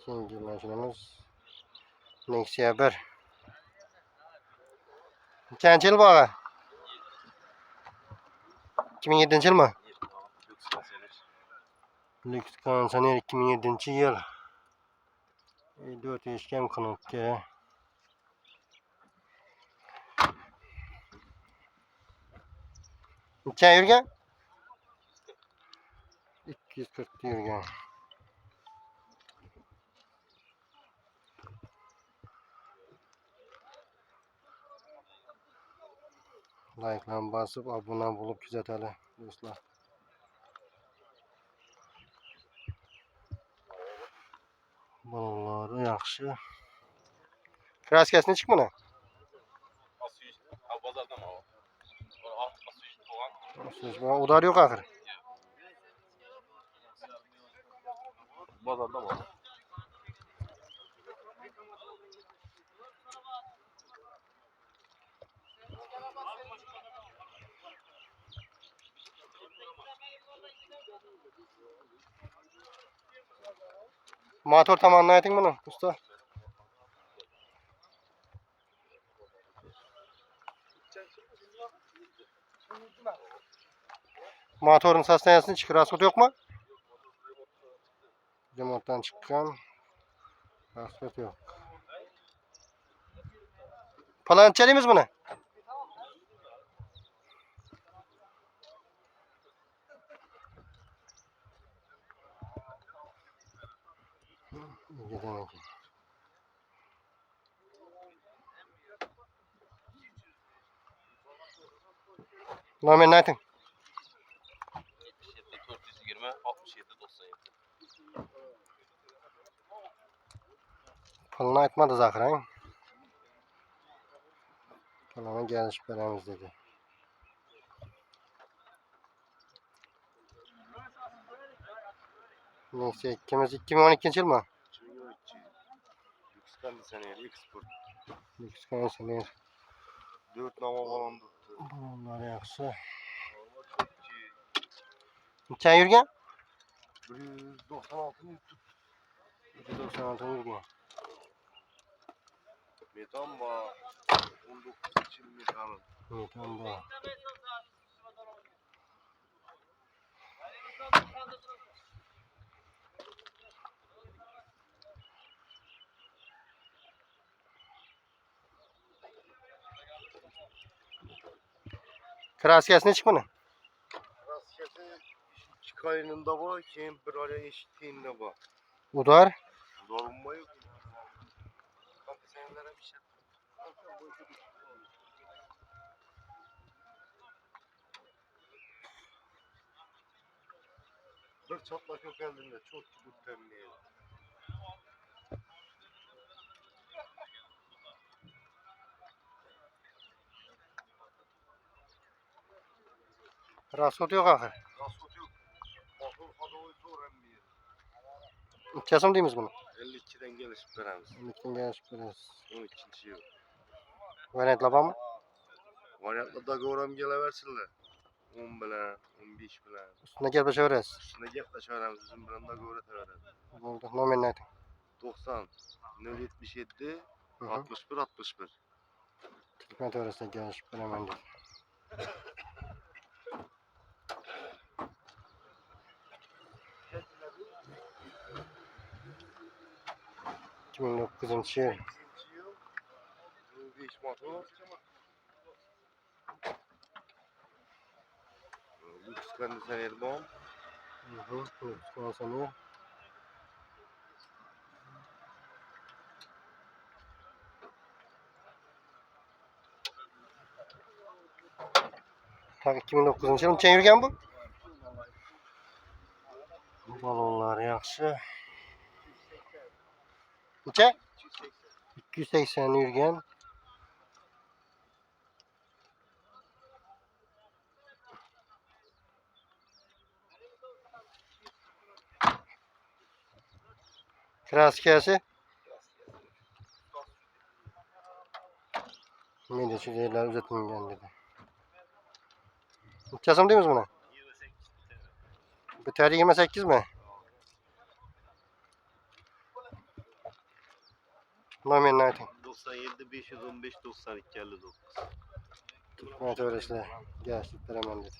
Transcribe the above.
İkinci maşinamız Nexia 1. Kaçıncı yıl bu ağa? 2007 yıl mı? Lüks Kansaner 2007 yıl. 4 yaşken kanıtke. Neçe yürgen? 240 yürgen. Like'lan basıp abone bulup güzeteli dostlar. Bunları yaxşı. Kraskasını çıkmana? Udar yok ahir. Bazarda var. Motor tamamını ayting bunu usta. Motorun sostoyansini çık. Rasot yok mu? Remontdan çıkan. Rasot yok. Palançalıyız bunu. Gidelim. Nomer ne ayting? 420 67 97. Pulunu aytmadı Zahiren. Pulunu gelişip veremiz dedi. Neyse ikimiz 2012 yıl mı? 2012. Lüks Kansaner Export. Lüks Kansaner. 4 nama falan durdu. Bunlar yaxşı. Neçe yürgen? 196 Newton. 196 yürgen. Metan var. 19 için metanın. Metan bu. Kraskasını çık bunu. Rasyası çıkayınında var. Keyin bir araya eşitliğinde var. Udar. Zorunma yok. Kanka senlere bir şey. Bir çatlak yok elinde. Çok çubuk temliği. Rasot yok ahir. Rasot yok. Bakın kadavayı zor emmiyor. Neçesini deyimiz bunu? 52'den gelişip veremiz. 12'den gelişip veririz. 12. yıl. Variantla var mı? Variantla da goram geleversinler. 10 bilen, 15 bilen. Üstüne gel başa veririz. Üstüne gel de çağırırız. Bizim bilen da gore veririz. Oldu. Nomer ne ayting? 90 077 Hı hı. 61 61. Tilkmen teorisine gelişip veremen dedi. ...2009 yıl. 5 motor. Lüks Kansaner bom. Lüks Kansaner. Tak 2009 yıl. Neçe yürgen bu? Balonlar yaxşı. Neçe? 280 yürgen. Kraskası. Medya çizgiler uzatılmayan dedi. Neçesini deyimiz buna? 28. Biter 28 mi? Nomerini ayting. 97 515 92 59. Hikmet öğrenciler. Gençlik beraman dedi.